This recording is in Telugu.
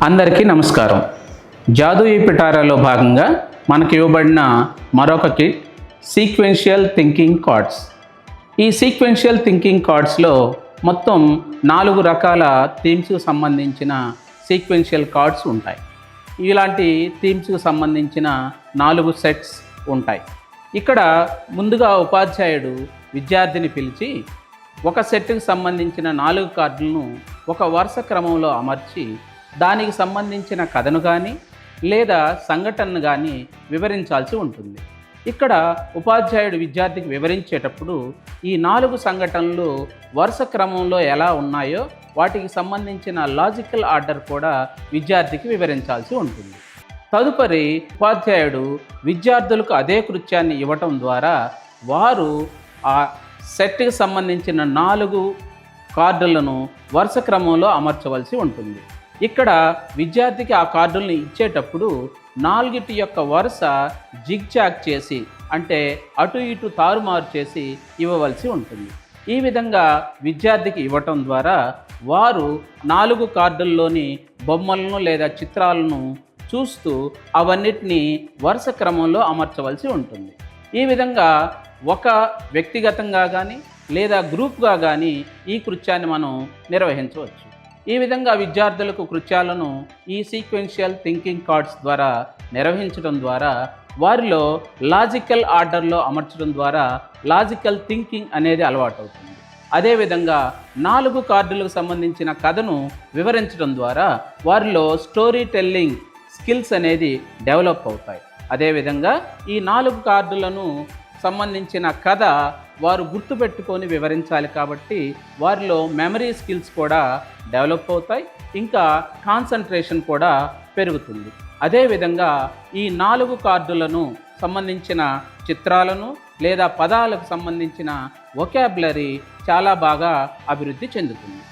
అందరికీ నమస్కారం. జాదూ ఈ పిటారాలో భాగంగా మనకి ఇవ్వబడిన మరొక కిట్ సీక్వెన్షియల్ థింకింగ్ కార్డ్స్. ఈ సీక్వెన్షియల్ థింకింగ్ కార్డ్స్లో మొత్తం 4 రకాల థీమ్స్కు సంబంధించిన సీక్వెన్షియల్ కార్డ్స్ ఉంటాయి. ఇలాంటి థీమ్స్కు సంబంధించిన 4 సెట్స్ ఉంటాయి. ఇక్కడ ముందుగా ఉపాధ్యాయుడు విద్యార్థిని పిలిచి ఒక సెట్కి సంబంధించిన 4 కార్డులను ఒక వరుస క్రమంలో అమర్చి దానికి సంబంధించిన కథను కానీ లేదా సంఘటనను కానీ వివరించాల్సి ఉంటుంది. ఇక్కడ ఉపాధ్యాయుడు విద్యార్థికి వివరించేటప్పుడు ఈ 4 సంఘటనలు వరుస క్రమంలో ఎలా ఉన్నాయో వాటికి సంబంధించిన లాజికల్ ఆర్డర్ కూడా విద్యార్థికి వివరించాల్సి ఉంటుంది. తదుపరి ఉపాధ్యాయుడు విద్యార్థులకు అదే కృత్యాన్ని ఇవ్వటం ద్వారా వారు ఆ సెట్కి సంబంధించిన 4 కార్డులను వరుస క్రమంలో అమర్చవలసి ఉంటుంది. ఇక్కడ విద్యార్థికి ఆ కార్డులను ఇచ్చేటప్పుడు 4 యొక్క వరుస జిగ్జాగ్ చేసి అంటే అటు ఇటు తారుమారు చేసి ఇవ్వవలసి ఉంటుంది. ఈ విధంగా విద్యార్థికి ఇవ్వటం ద్వారా వారు 4 కార్డుల్లోని బొమ్మలను లేదా చిత్రాలను చూస్తూ అవన్నిటినీ వరుస క్రమంలో అమర్చవలసి ఉంటుంది. ఈ విధంగా ఒక వ్యక్తిగతంగా కానీ లేదా గ్రూప్గా కానీ ఈ కృత్యాన్ని మనం నిర్వహించవచ్చు. ఈ విధంగా విద్యార్థులకు కృత్యాలను ఈ సీక్వెన్షియల్ థింకింగ్ కార్డ్స్ ద్వారా నిర్వహించడం ద్వారా వారిలో లాజికల్ ఆర్డర్లో అమర్చడం ద్వారా లాజికల్ థింకింగ్ అనేది అలవాటు అవుతుంది. అదేవిధంగా 4 కార్డులకు సంబంధించిన కథను వివరించడం ద్వారా వారిలో స్టోరీ టెల్లింగ్ స్కిల్స్ అనేది డెవలప్ అవుతాయి. అదేవిధంగా ఈ 4 కార్డులను సంబంధించిన కథ వారు గుర్తుపెట్టుకొని వివరించాలి కాబట్టి వారిలో మెమరీ స్కిల్స్ కూడా డెవలప్ అవుతాయి, ఇంకా కాన్సన్ట్రేషన్ కూడా పెరుగుతుంది. అదేవిధంగా ఈ 4 కార్డులను సంబంధించిన చిత్రాలను లేదా పదాలకు సంబంధించిన వొకాబులరీ చాలా బాగా అభివృద్ధి చెందుతుంది.